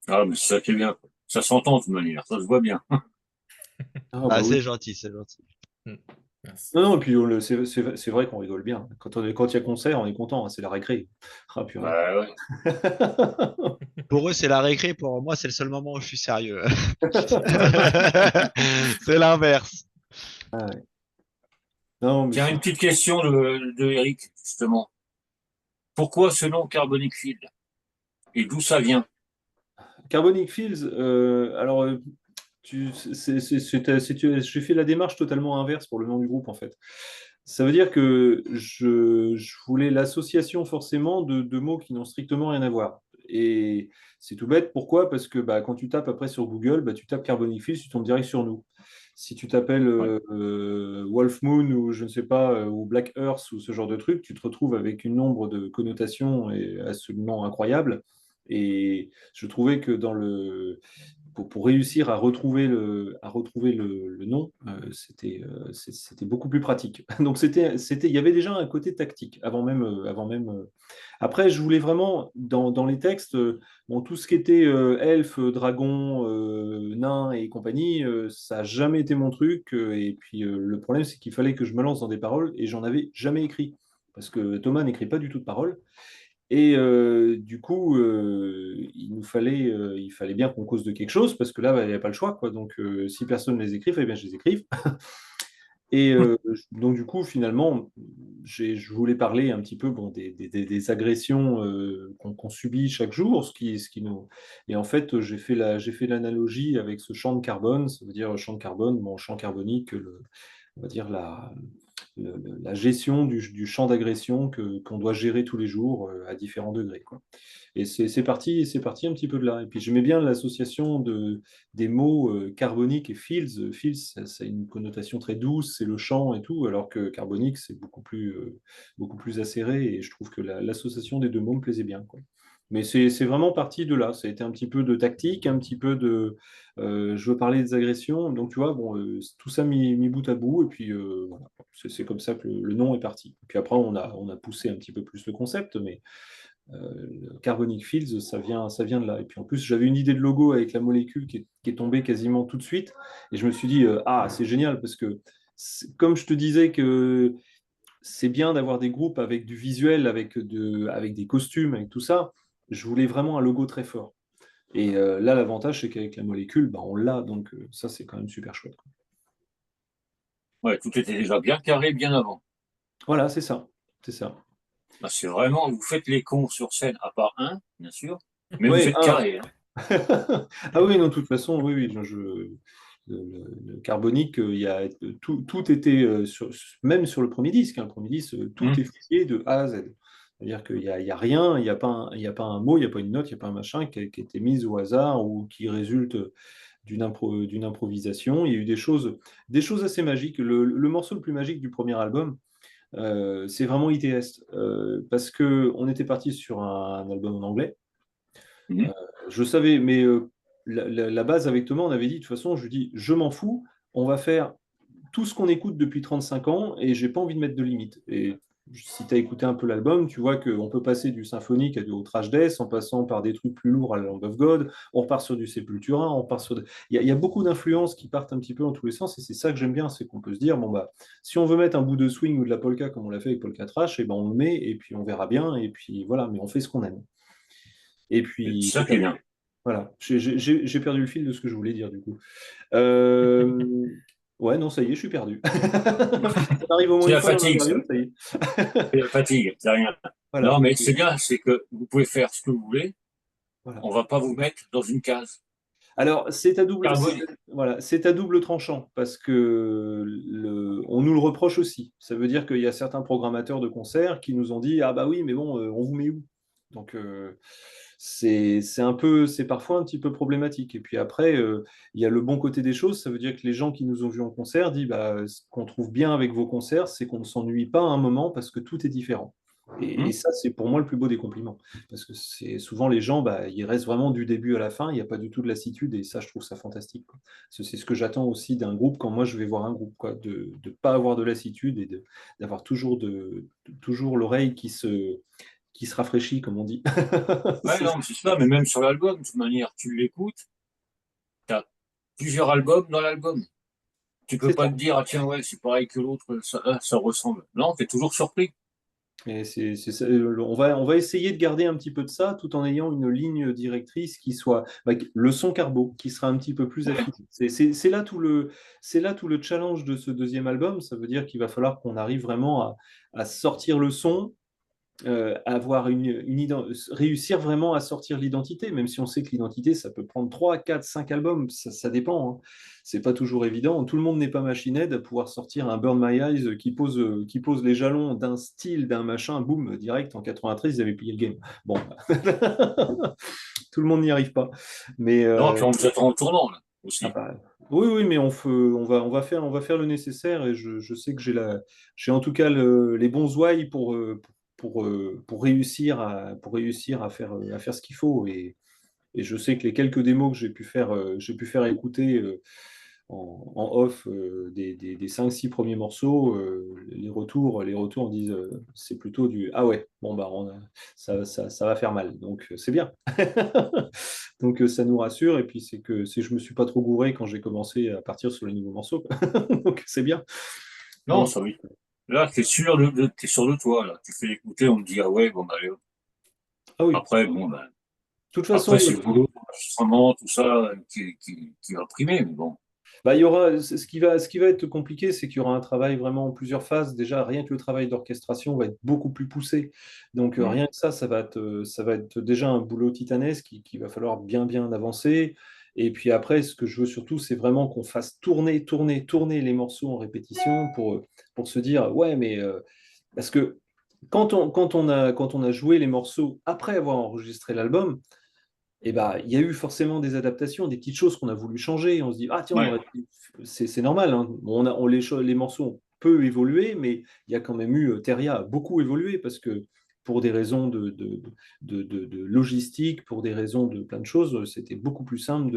ah, mais c'est ça qui est bien. Ça s'entend de toute manière, ça se voit bien. Ah bah Ah, oui. c'est gentil, c'est gentil. Hmm. Merci. Non, non, et puis c'est vrai qu'on rigole bien. Quand il y a concert, on est content, hein, c'est la récré. Ah purée. Bah ouais. Pour eux, c'est la récré, pour moi, c'est le seul moment où je suis sérieux. C'est l'inverse. Ah ouais. Non, mais Tiens, une petite question de Eric, justement. Pourquoi ce nom Carbonic Field? Et d'où ça vient? Carbonic Fields, alors j'ai fait la démarche totalement inverse pour le nom du groupe en fait. Ça veut dire que je voulais l'association forcément de mots qui n'ont strictement rien à voir. Et c'est tout bête, pourquoi? Parce que bah, quand tu tapes après sur Google, bah, tu tapes Carbonic Fields, tu tombes direct sur nous. Si tu t'appelles Ouais. Wolf Moon ou je ne sais pas, ou Black Earth ou ce genre de truc, tu te retrouves avec une nombre de connotations absolument incroyables. Et je trouvais que pour réussir à retrouver le nom, c'était beaucoup plus pratique. Donc il y avait déjà un côté tactique avant même. Après, je voulais vraiment dans les textes, bon, tout ce qui était elfe, dragon, nain et compagnie, ça n'a jamais été mon truc. Et puis le problème, c'est qu'il fallait que je me lance dans des paroles et j'en avais jamais écrit parce que Thomas n'écrit pas du tout de paroles. Et du coup, il fallait bien qu'on cause de quelque chose, parce que là, bah, il n'y a pas le choix, quoi. Donc, si personne ne les écrit, il fallait bien que je les écrive. Et donc, du coup, finalement, je voulais parler un petit peu bon, des agressions qu'on subit chaque jour, ce qui nous... Et en fait, j'ai fait l'analogie avec ce champ de carbone, ça veut dire champ de carbone, bon, champ carbonique, on va dire la gestion du champ d'agression qu'on doit gérer tous les jours à différents degrés, quoi. Et c'est parti un petit peu de là. Et puis j'aimais bien l'association des mots carbonique et fields. Fields, ça a une connotation très douce, c'est le champ et tout, alors que carbonique, c'est beaucoup plus acéré. Et je trouve que l'association des deux mots me plaisait bien, quoi. Mais c'est vraiment parti de là. Ça a été un petit peu de tactique, un petit peu de je veux parler des agressions. Donc, tu vois, bon, tout ça mis bout à bout. Et puis, voilà. C'est comme ça que le nom est parti. Puis après, on a poussé un petit peu plus le concept, mais Carbonic Fields, ça vient de là. Et puis en plus, j'avais une idée de logo avec la molécule qui est tombée quasiment tout de suite. Et je me suis dit, ah, c'est génial, parce que comme je te disais que c'est bien d'avoir des groupes avec du visuel, avec des costumes, avec tout ça, je voulais vraiment un logo très fort. Et là, l'avantage, c'est qu'avec la molécule, bah, on l'a. Donc ça, c'est quand même super chouette, quoi. Ouais, tout était déjà bien carré bien avant. Voilà, c'est ça. C'est ça. Bah, c'est vraiment, vous faites les cons sur scène, à part un, bien sûr, mais vous Oui, êtes carré, hein. Ah oui, non, de toute façon, oui, oui. le Carbonique, tout était, même sur le premier disque, hein, le premier disque, tout est fouillé de A à Z. C'est-à-dire qu'il y a rien, il n'y a pas un mot, il n'y a pas une note, il n'y a pas un machin qui a été mis au hasard ou qui résulte d'une improvisation. Il y a eu des choses assez magiques. Le morceau le plus magique du premier album, c'est vraiment ITS, parce qu'on était parti sur un album en anglais. Je savais, mais la base avec Thomas, on avait dit, de toute façon, je lui dis, je m'en fous, on va faire tout ce qu'on écoute depuis 35 ans et j'ai pas envie de mettre de limite. Et si tu as écouté un peu l'album, tu vois qu'on peut passer du symphonique à au thrash death en passant par des trucs plus lourds à la Lamb of God, on repart sur du Sepultura, on repart sur... Il y a beaucoup d'influences qui partent un petit peu dans tous les sens et c'est ça que j'aime bien, c'est qu'on peut se dire, bon bah, si on veut mettre un bout de swing ou de la polka comme on l'a fait avec Polka Trash, et ben on le met et puis on verra bien et puis voilà, mais on fait ce qu'on aime. Et C'est puis ça qui est bien. voilà, j'ai perdu le fil de ce que je voulais dire du coup. Euh, Ouais, non, ça y est, je suis perdu. Ça m'arrive au moins C'est une la fois dans fatigue, ça. l'interview, ça y est. C'est la fatigue, c'est rien. Voilà. Non, mais c'est bien, c'est que vous pouvez faire ce que vous voulez. Voilà. On va pas vous mettre dans une case. Alors, Carbonique. voilà, c'est à double tranchant parce que on nous le reproche aussi. Ça veut dire qu'il y a certains programmateurs de concerts qui nous ont dit ah bah oui, mais bon, on vous met où? Donc c'est parfois un petit peu problématique. Et puis après, il y a le bon côté des choses. Ça veut dire que les gens qui nous ont vus en concert disent bah, ce qu'on trouve bien avec vos concerts, c'est qu'on ne s'ennuie pas à un moment parce que tout est différent. Et ça, c'est pour moi le plus beau des compliments. Parce que c'est souvent les gens, bah, ils restent vraiment du début à la fin, il n'y a pas du tout de lassitude, et ça, je trouve ça fantastique, quoi. C'est ce que j'attends aussi d'un groupe quand moi je vais voir un groupe, quoi, de ne pas avoir de lassitude et d'avoir toujours l'oreille qui se rafraîchit, comme on dit. Ouais, non, mais c'est ça, mais même sur l'album, de toute manière, tu l'écoutes, tu as plusieurs albums dans l'album. Tu peux C'est pas ça. te dire, ah tiens, ouais, c'est pareil que l'autre, ça ressemble. Non, tu es toujours surpris. Et on va essayer de garder un petit peu de ça tout en ayant une ligne directrice qui soit bah, le son carbo, qui sera un petit peu plus Ouais. affiné. C'est là tout le challenge de ce deuxième album. Ça veut dire qu'il va falloir qu'on arrive vraiment à sortir le son, avoir réussir vraiment à sortir l'identité, même si on sait que l'identité, ça peut prendre 3, 4, 5 albums, ça dépend, hein. C'est pas toujours évident. Tout le monde n'est pas machine-head à pouvoir sortir un Burn My Eyes qui pose les jalons d'un style, d'un machin, boum, direct, en 93, ils avaient plié le game. Bon, tout le monde n'y arrive pas. Mais Non, puis on vous attend au tournant, là, aussi. oui, oui, mais on va faire le nécessaire et je sais que j'ai en tout cas les bons ouailles pour réussir à faire ce qu'il faut. Et je sais que les quelques démos que j'ai pu faire écouter en off des 5-6 premiers morceaux, les retours disent c'est plutôt du ah ouais, bon bah ça va faire mal. Donc c'est bien. Donc ça nous rassure et puis je me suis pas trop gouré quand j'ai commencé à partir sur les nouveaux morceaux. Donc c'est bien. Non, Donc ça oui. Là, t'es sûr de toi, là. Tu fais écouter, on te dit, ah ouais, bon, bah, allez, hop. ah oui. De Après, bon, ben, toute façon, après, c'est le boulot, l'enregistrement, tout ça, qui va primer, mais bon. bah, il y aura, ce qui va être compliqué, c'est qu'il y aura un travail vraiment en plusieurs phases. Déjà, rien que le travail d'orchestration va être beaucoup plus poussé. Donc, Hum. rien que ça va être déjà un boulot titanesque qui va falloir bien, bien avancer. Et puis après, ce que je veux surtout, c'est vraiment qu'on fasse tourner, tourner, tourner les morceaux en répétition pour se dire, ouais, mais parce que quand on a joué les morceaux après avoir enregistré l'album, et bah, il y a eu forcément des adaptations, des petites choses qu'on a voulu changer. On se dit, ah tiens, Ouais. c'est normal, hein. Les morceaux ont peu évolué, mais il y a quand même eu, Teria a beaucoup évolué parce que pour des raisons de logistique, pour des raisons de plein de choses, c'était beaucoup plus simple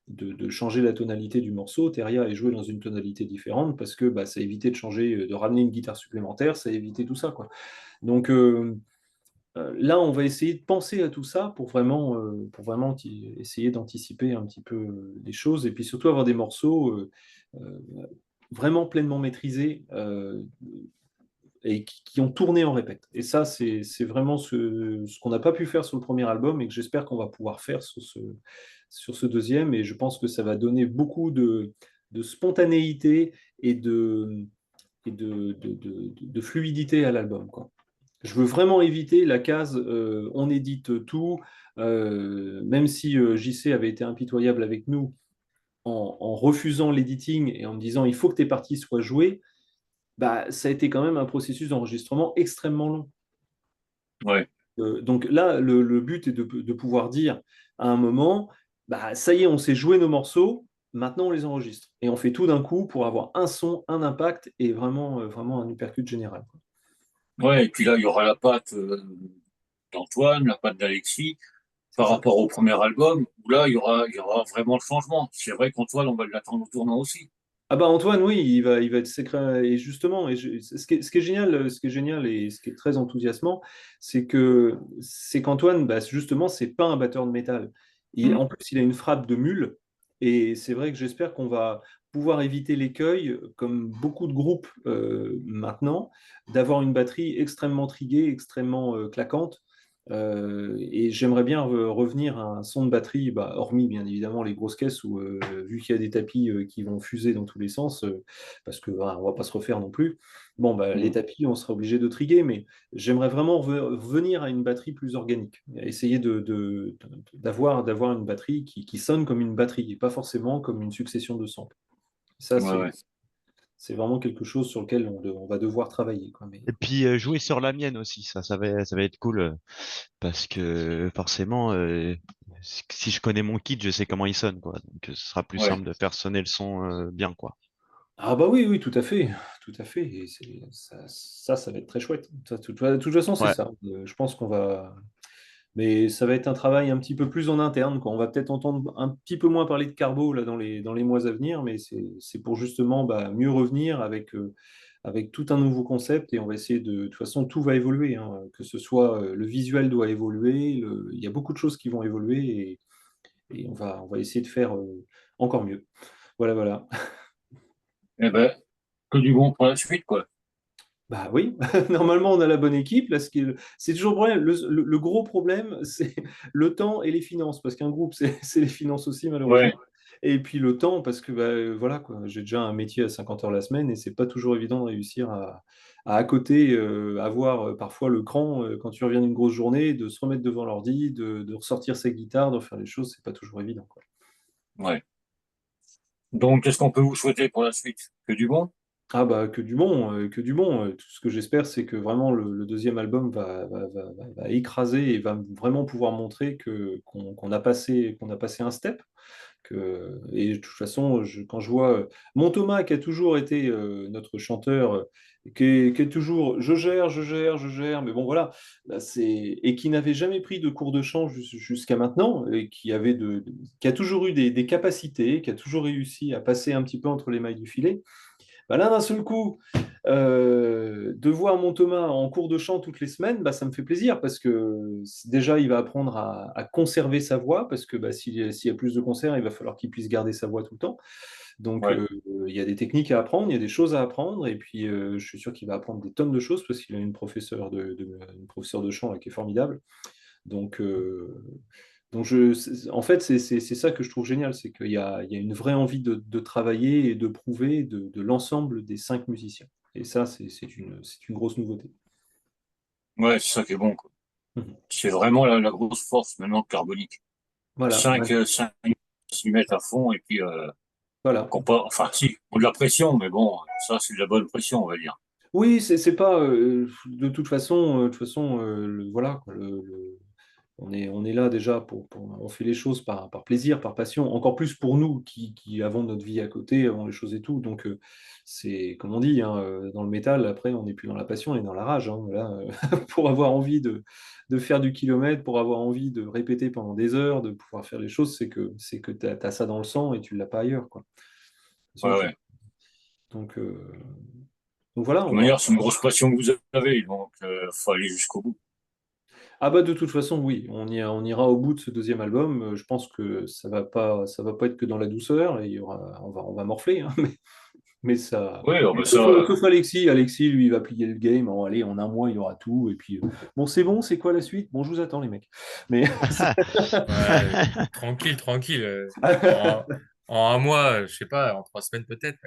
de changer la tonalité du morceau. Teria est joué dans une tonalité différente parce que bah, ça évitait de changer, de ramener une guitare supplémentaire, ça évitait tout ça, quoi. Donc, là, on va essayer de penser à tout ça pour vraiment essayer d'anticiper un petit peu les choses et puis surtout avoir des morceaux euh, vraiment pleinement maîtrisés et qui ont tourné en répète. Et ça, c'est vraiment ce qu'on n'a pas pu faire sur le premier album et que j'espère qu'on va pouvoir faire sur ce deuxième. Et je pense que ça va donner beaucoup de spontanéité et de fluidité à l'album, quoi. Je veux vraiment éviter la case on édite tout, même si JC avait été impitoyable avec nous en refusant l'editing et en me disant il faut que tes parties soient jouées, bah, ça a été quand même un processus d'enregistrement extrêmement long. Ouais. Donc là, le but est de pouvoir dire à un moment, bah, ça y est, on s'est joué nos morceaux, maintenant on les enregistre. Et on fait tout d'un coup pour avoir un son, un impact et vraiment un uppercut général, quoi. Ouais, et puis là, il y aura la patte d'Antoine, la patte d'Alexis, C'est par ça. rapport au premier album, où là, il y aura vraiment le changement. C'est vrai qu'Antoine, on va l'attendre au tournant aussi. Ah bah Antoine, oui, il va être sacré. Et justement, ce qui est génial, et ce qui est très enthousiasmant, c'est qu'Antoine, bah, justement, c'est pas un batteur de métal. Mm. En plus, il a une frappe de mule. Et c'est vrai que j'espère qu'on va pouvoir éviter l'écueil, comme beaucoup de groupes maintenant, d'avoir une batterie extrêmement triguée, extrêmement claquante. Et j'aimerais bien revenir à un son de batterie, bah, hormis bien évidemment les grosses caisses où, vu qu'il y a des tapis qui vont fuser dans tous les sens, parce que bah, on va pas se refaire non plus. Bon, bah, les Mm. tapis, on sera obligé de triguer, mais j'aimerais vraiment revenir à une batterie plus organique, essayer d'avoir une batterie qui sonne comme une batterie et pas forcément comme une succession de samples. Ça, Ouais, ouais. c'est vraiment quelque chose sur lequel on va devoir travailler, quoi. Mais Et puis jouer sur la mienne aussi, ça va être cool parce que forcément, si je connais mon kit, je sais comment il sonne, quoi. Donc ce sera plus Ouais. simple de faire sonner le son bien, quoi. ah bah oui, oui, tout à fait, tout à fait. Et ça va être très chouette. De toute façon, c'est Ouais. ça. Je pense qu'on va, mais ça va être un travail un petit peu plus en interne, quoi. On va peut-être entendre un petit peu moins parler de carbo là dans les mois à venir, mais c'est pour justement bah, mieux revenir avec tout un nouveau concept et on va essayer de toute façon tout va évoluer, hein. Que ce soit le visuel doit évoluer, il y a beaucoup de choses qui vont évoluer et on va essayer de faire encore mieux. Voilà, voilà. Eh ben, que du bon pour la suite, quoi. Bah oui, normalement on a la bonne équipe. Là, c'est toujours le problème. Le gros problème, c'est le temps et les finances, parce qu'un groupe, c'est les finances aussi, Ouais. malheureusement. Et puis le temps, parce que bah, voilà, quoi, j'ai déjà un métier à 50 heures la semaine et c'est pas toujours évident de réussir à côté, avoir parfois le cran quand tu reviens d'une grosse journée, de se remettre devant l'ordi, de ressortir sa guitare, de faire les choses, c'est pas toujours évident, quoi. Ouais. Donc, qu'est-ce qu'on peut vous souhaiter pour la suite? Que du bon? Ah bah que du bon, que du bon. Tout ce que j'espère, c'est que vraiment le deuxième album va écraser et va vraiment pouvoir montrer qu'on a passé un step. Et de toute façon, quand je vois mon Thomas qui a toujours été notre chanteur, qui est toujours je gère, mais bon voilà, là, et qui n'avait jamais pris de cours de chant jusqu'à maintenant, et qui a toujours eu des capacités, qui a toujours réussi à passer un petit peu entre les mailles du filet. Bah là, d'un seul coup, de voir mon Thomas en cours de chant toutes les semaines, bah, ça me fait plaisir parce que déjà, il va apprendre à conserver sa voix parce que bah, s'il y a plus de concerts, il va falloir qu'il puisse garder sa voix tout le temps. Donc, Ouais. il y a des techniques à apprendre, il y a des choses à apprendre et puis je suis sûr qu'il va apprendre des tonnes de choses parce qu'il a une professeure de chant là, qui est formidable. Donc, en fait, c'est ça que je trouve génial, c'est qu'il y a une vraie envie de travailler et de prouver de l'ensemble des 5 musiciens. Et ça, c'est une grosse nouveauté. Ouais, c'est ça qui est bon, quoi. Mhm. C'est vraiment la grosse force maintenant de Carbonique. Voilà, ouais, Cinq s'y mettent à fond et puis voilà. enfin si, on de la pression, mais bon, ça c'est de la bonne pression, on va dire. Oui, c'est pas de toute façon, voilà, quoi, on est là déjà on fait les choses par plaisir, par passion, encore plus pour nous qui avons notre vie à côté, avons les choses et tout. Donc, c'est comme on dit, hein, dans le métal, après, on n'est plus dans la passion, on est dans la rage, hein. Là, pour avoir envie de faire du kilomètre, pour avoir envie de répéter pendant des heures, de pouvoir faire les choses, c'est que tu as ça dans le sang et tu ne l'as pas ailleurs, quoi. De toute Ouais, façon, ouais. De donc, donc voilà, toute on va. manière, c'est une grosse passion que vous avez, donc faut aller jusqu'au bout. Ah bah de toute façon, oui, on ira au bout de ce deuxième album. Je pense que ça va pas être que dans la douceur, et on va morfler, hein, mais ça. Oui, oh, ben Sauf, ça, sauf Alexis. Alexis, lui, il va plier le game. Allez, en un mois, il aura tout. Et puis, bon, c'est bon, c'est quoi la suite? Bon, je vous attends, les mecs. Mais Ouais, tranquille, tranquille. En, en un mois, je sais pas, en 3 semaines peut-être.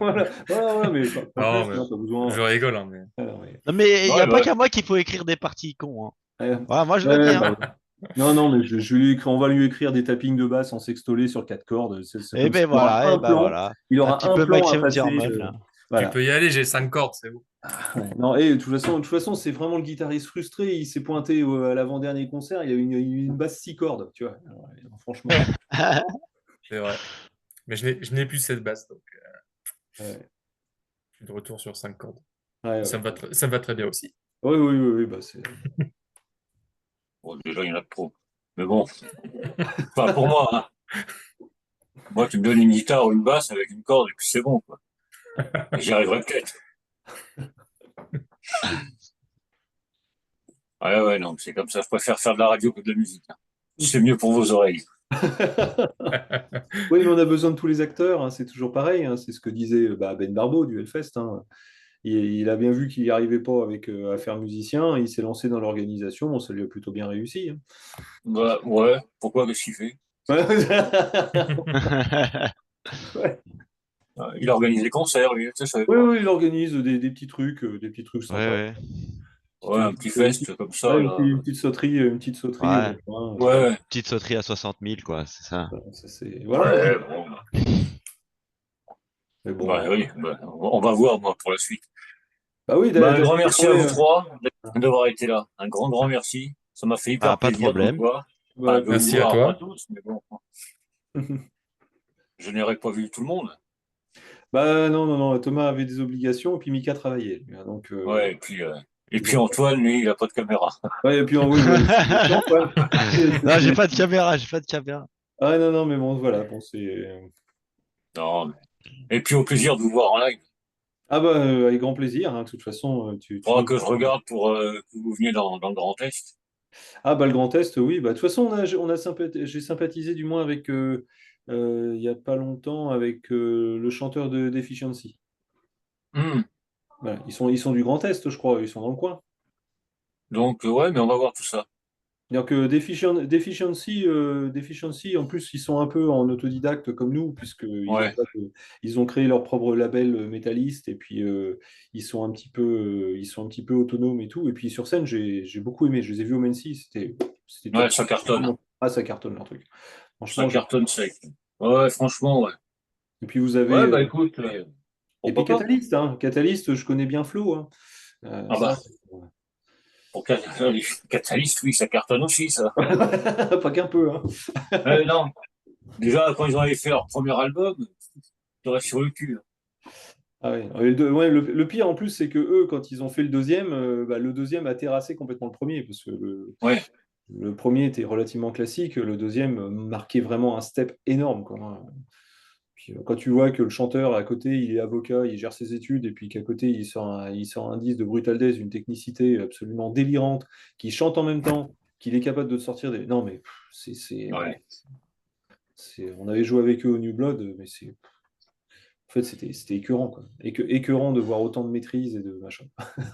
voilà. Ouais, ouais, mais pas plus, Non, mais hein, pas besoin. je rigole, hein, mais Alors, ouais. Non, mais il n'y ouais, a pas ouais. qu'à moi qu'il faut écrire des parties cons, hein. Ouais, Voilà, moi je le dis, ouais, hein. bah, Non, non, mais on va lui écrire des tappings de basse en sextolé sur 4 cordes. C'est Et comme ça. ben voilà, et ben voilà. Il Un aura petit un peu plan à Maximum passer. Thurman, là. Tu Voilà. peux y aller, j'ai 5 cordes, c'est bon. Ouais. Non, et de toute façon, c'est vraiment le guitariste frustré. Il s'est pointé à l'avant-dernier concert. Il y a une basse 6 cordes, tu vois. Alors, franchement. C'est vrai. Mais je n'ai plus cette basse, donc Ouais, je suis de retour sur 5 cordes. ouais, Ça ouais. me va, ça me va très bien aussi. Oui, oui, oui, oui, bah, c'est. Bon, déjà, il y en a trop. Mais bon, pas pour moi, hein. Moi, tu me donnes une guitare ou une basse avec une corde et puis c'est bon, quoi. Et j'y arriverai peut-être. Ouais, ouais, non, c'est comme ça. Je préfère faire de la radio que de la musique, hein. C'est mieux pour vos oreilles. Oui, mais on a besoin de tous les acteurs, hein, c'est toujours pareil, hein, c'est ce que disait Ben Barbeau du Hellfest, hein. Il a bien vu qu'il n'y arrivait pas à faire musicien, il s'est lancé dans l'organisation, bon, ça lui a plutôt bien réussi, hein. Bah, ouais, pourquoi, qu'est-ce qu'il fait? Ouais. Il organise des concerts, lui, ça, je savais Oui, pas. oui, il organise des petits trucs Ouais, sympas. ouais. Ouais, un petit fest comme ça, Ouais, là. une petite sauterie Ouais. au coin, Ouais, ouais. Petite sauterie à 60 000, quoi, c'est ça. voilà. Ouais, bon. Mais bon, Bah oui, bah, on va voir, moi, pour la suite. bah oui, Bah, un t'as grand été merci à tombé, vous trois d'avoir été là. Un grand, grand merci. Ça m'a fait Ah, hyper pas de plaisir de vous problème. voir. Enfin, bah, de vous Merci à voir, pas toi. tous, mais bon, je n'aurais pas vu tout le monde. bah non, non, non, Thomas avait des obligations et puis Mika travaillait, lui, hein, donc Ouais, et ils puis ont- Antoine, lui, il a pas de caméra. ouais, et puis oui, ouais, c'est Antoine. Non, j'ai pas de caméra, j'ai pas de caméra. Ah non, non, mais bon, voilà, bon, c'est. Non, et puis au plaisir de vous voir en live. Ah bah avec grand plaisir, hein, de toute façon, tu Faudra nous. que je regarde pour que vous veniez dans le Grand Est. Ah bah le Grand Est, oui, bah de toute façon, j'ai sympathisé du moins avec, il y a pas longtemps, avec le chanteur de Deficiency. Hmm. Voilà, ils sont du Grand Est, je crois, ils sont dans le coin. Donc, ouais, mais on va voir tout ça. Donc Deficiency, en plus, ils sont un peu en autodidacte comme nous, puisqu'Ouais, ils ont créé leur propre label métalliste, et puis ils sont un petit peu autonomes et tout. Et puis sur scène, j'ai beaucoup aimé. Je les ai vus au Mency, c'était ouais, top. ça cartonne. Ah, ça cartonne leur truc. Ça Franchement, cartonne sec. Ouais, franchement, ouais. et puis vous Ouais, avez. bah écoute, Et puis pourquoi pas? Catalyst, hein. Catalyst, je connais bien Flo, hein. Ah Ça. bah, pour Catalyst, oui, ça cartonne aussi, ça. Pas qu'un peu, hein. Non, déjà, quand ils ont fait leur premier album, tu restes sur le cul. Ah ouais. Ouais, le pire en plus, c'est que eux, quand ils ont fait le deuxième, le deuxième a terrassé complètement le premier, parce que Ouais, le premier était relativement classique, le deuxième marquait vraiment un step énorme, quoi, hein. Puis, quand tu vois que le chanteur à côté, il est avocat, il gère ses études, et puis qu'à côté, il sort un disque de Brutal Death, une technicité absolument délirante, qui chante en même temps, qu'il est capable de sortir des. Non, mais ouais. on avait joué avec eux au New Blood, mais en fait, c'était écœurant, quoi. Écœurant de voir autant de maîtrise et de machin.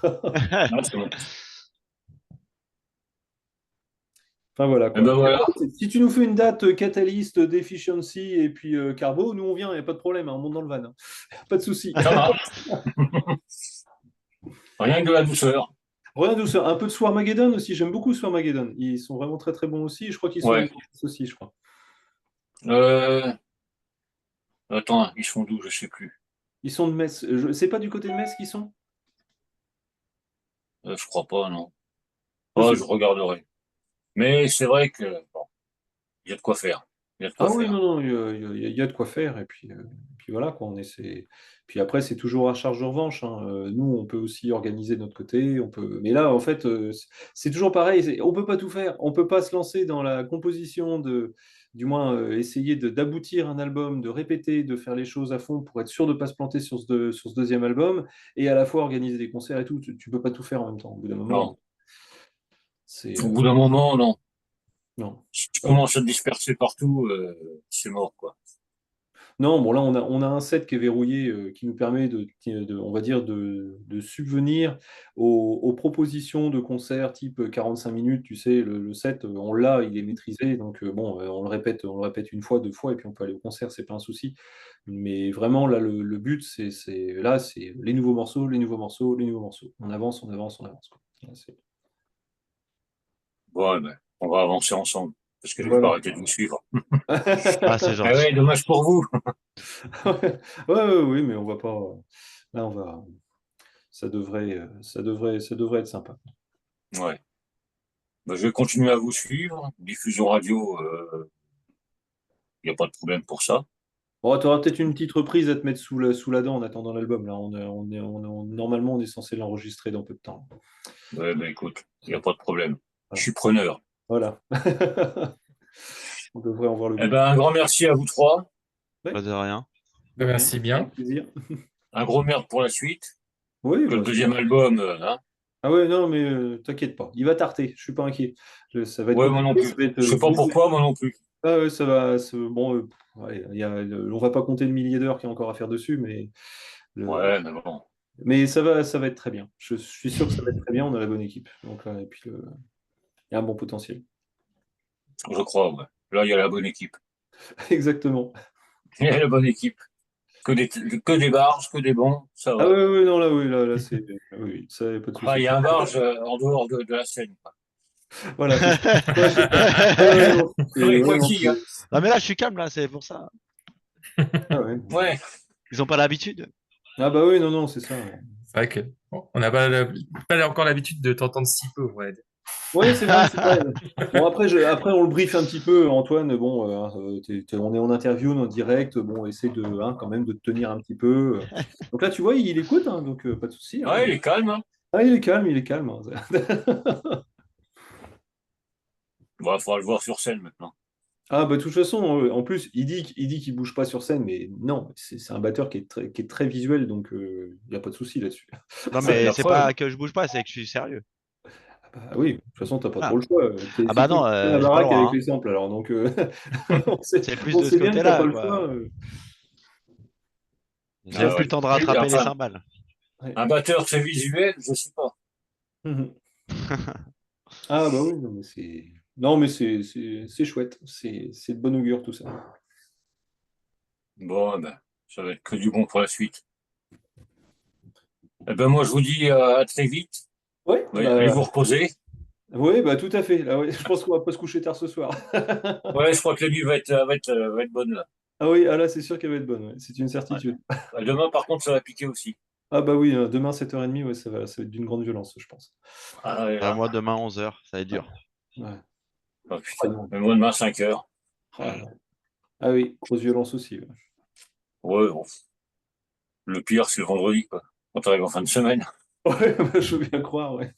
Ah, c'est bon. Enfin voilà Et quoi. ben voilà. Si tu nous fais une date Catalyst, Deficiency et puis Carbo, nous on vient, il n'y a pas de problème, hein, on monte dans le van, hein. Pas de souci. Ça marche. Rien que de la douceur. Rien douceur. Un peu de Swarmageddon aussi, j'aime beaucoup Swarmageddon. Ils sont vraiment très très bons aussi. Je crois qu'ils sont du Ouais. aussi, je crois. Euh, attends, ils sont d'où? Je sais plus. Ils sont de Metz. C'est pas du côté de Metz qu'ils sont? Je crois pas, non. Je Oh, sais je pas. regarderai. Mais c'est vrai que, bon, il y a de quoi faire. Il y a de quoi Ah oui, faire. non, non, il y a de quoi faire. Et puis voilà, quoi. Puis après, c'est toujours à charge de revanche, hein. Nous, on peut aussi organiser de notre côté. Mais là, en fait, c'est toujours pareil. On peut pas tout faire. On peut pas se lancer dans la composition du moins, essayer d'aboutir un album, de répéter, de faire les choses à fond pour être sûr de ne pas se planter sur ce deuxième album, et à la fois organiser des concerts et tout. Tu peux pas tout faire en même temps. Au bout d'un moment, Non. c'est Au bout d'un moment, non. non. Si tu commences à te disperser partout, c'est mort, quoi. Non, bon là on a un set qui est verrouillé, qui nous permet on va dire de subvenir aux propositions de concerts type 45 minutes. Tu sais, le set, on l'a, il est maîtrisé, donc bon, on le répète une fois, deux fois, et puis on peut aller au concert, c'est pas un souci. Mais vraiment là, le but, c'est les nouveaux morceaux, les nouveaux morceaux, les nouveaux morceaux. On avance, on avance, on avance, quoi. Là, Ouais, ben. On va avancer ensemble. Parce que je vais pas Voilà. arrêter de vous suivre. Ah, c'est Ah gentil. ouais, dommage pour vous. Ouais, ouais, oui, mais on va pas. Là, ça devrait être sympa. Ouais. Bah, je vais continuer à vous suivre. Diffusion radio, il n'y a pas de problème pour ça. Bon, tu auras peut-être une petite reprise à te mettre sous la dent en attendant l'album. Là, normalement, on est censé l'enregistrer dans peu de temps. Ouais, bah, écoute, il n'y a pas de problème. Je Voilà. suis preneur. Voilà. On devrait en voir le Eh bout. ben, un grand merci à vous trois. Pas de rien. De rien. Merci bien. Avec plaisir. Un gros merde pour la suite. Oui, Que le bah, deuxième album, hein. ah ouais, non, mais t'inquiète pas. Il va tarter. Je suis pas inquiet. Ça va être Ouais, moi non compliqué. Ça plus. va être, Je sais pas pourquoi, moi non plus. Ah ouais, ça va. Bon, ouais, on va pas compter le millier d'heures qu'il y a encore à faire dessus, Ouais, mais bon, mais ça va être très bien. Je suis sûr que ça va être très bien. On a la bonne équipe. Donc, et puis, il y a un bon potentiel. je crois, ouais. Là, il y a la bonne équipe. Exactement. Il y a la bonne équipe. Que des barges, que des bons, ça Ah va. ouais, ouais, non, là, oui, là, c'est. Oui, ça, y a pas de Ah, il souci. y a un barge en dehors de la Seine, quoi. Voilà, c'est ça. Ouais, c'est ça. Ah ouais, non, Ouais, ouais, quoi non, qu'il, hein. Non, mais là, je suis calme, là, c'est pour ça. Ah ouais. Ouais. Ils ont pas l'habitude. Ah bah oui, non, non, c'est ça. C'est vrai que bon, on n'a pas encore l'habitude de t'entendre si peu, on va dire. Oui, c'est vrai, c'est vrai. Bon, après, on le brief un petit peu, Antoine. Bon, on est en interview, en direct. Bon, essaie quand même de te tenir un petit peu. Donc là, tu vois, il écoute, hein, donc pas de souci. Hein. Ouais, il est calme, hein. Ah, il est calme, il est calme. Hein. Bon, il faudra le voir sur scène maintenant. Ah, bah, de toute façon, en plus, il dit qu'il bouge pas sur scène, mais non, c'est un batteur qui est très visuel, donc il n'y a pas de souci là-dessus. Non, Ouais, mais la c'est preuve. pas que je bouge pas, c'est que je suis sérieux. Bah oui, de toute façon, t'as pas trop Ah, le choix. ah C'est bah toi non, qui tiens la j'ai pas le baraque droit, avec hein. les samples, alors donc C'est plus on de ce sait bien que t'as pas côté-là, le choix. quoi. J'ai même Ah, Ah plus ouais. le temps de rattraper les Enfin, cymbales. ouais. un batteur très visuel, je sais pas. Mhm. Ah bah oui, non, mais c'est chouette, c'est de bon augure tout ça. Bon, ben, ça va être que du bon pour la suite. Eh ben, moi, je vous dis à très vite. Ouais, Ouais, allez vous reposer. ouais, bah tout à fait. Là, ouais, je pense qu'on va pas se coucher tard ce soir. Ouais, je crois que la nuit va être bonne là. Ah oui, ah là, c'est sûr qu'elle va être bonne, ouais, c'est une Ouais. certitude. Demain, par contre, ça va piquer aussi. Ah bah oui, demain 7h30, ouais, ça va être d'une grande violence, je pense. Ah, ouais, là. Moi, demain, 11h, ça va être Ouais. dur. Ouais. Oh, Ah, putain. non. Mais moi, demain, 5 heures. Ah, ouais. Ah oui, grosse violence aussi. Ouais, Ouais, bon. Le pire, c'est le vendredi, quoi. Quand tu arrives en fin de semaine. ouais, bah, je veux bien croire, ouais.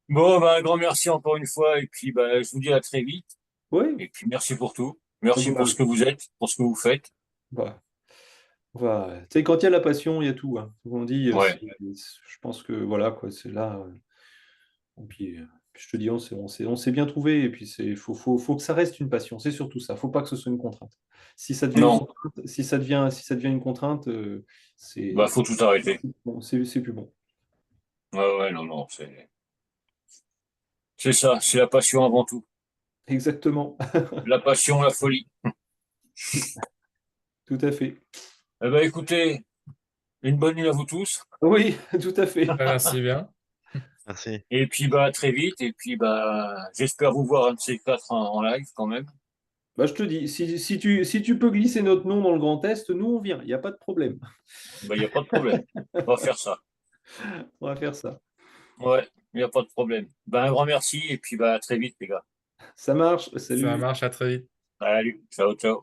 Bon, ben, un grand merci encore une fois. Et puis, ben, je vous dis à très vite. Ouais, Et puis, merci pour tout. ah Merci pour ce bah, que vous êtes, pour ce que vous faites. bah, tu sais, quand il y a la passion, il y a tout. Hein. On dit, Ouais. je pense que voilà, quoi, c'est là. Et puis, je te dis, on s'est bien trouvé. Et puis, faut que ça reste une passion. C'est surtout ça. Faut pas que ce soit une contrainte. Si ça devient une Non, contrainte, si ça devient une contrainte, bah, c'est faut tout arrêter. bon, c'est plus bon. Ouais, ouais, non, non, c'est ça, c'est la passion avant tout. Exactement. La passion, la folie. Tout à fait. Eh ben, écoutez, une bonne nuit à vous tous. Oui, tout à fait. Bah, merci bien. Merci. Et puis, bah, à très vite. Et puis, bah, j'espère vous voir un de ces quatre en live quand même. Bah, je te dis, si tu peux glisser notre nom dans le Grand Est, nous, on vient. Il n'y a pas de problème. Bah, il n'y a pas de problème. On va faire ça. On va faire ça. Ouais, il n'y a pas de problème. Ben, un grand merci. Et puis, bah, à très vite, les gars. Ça marche. Ça Salut. marche, à très vite. Salut. Ciao, ciao.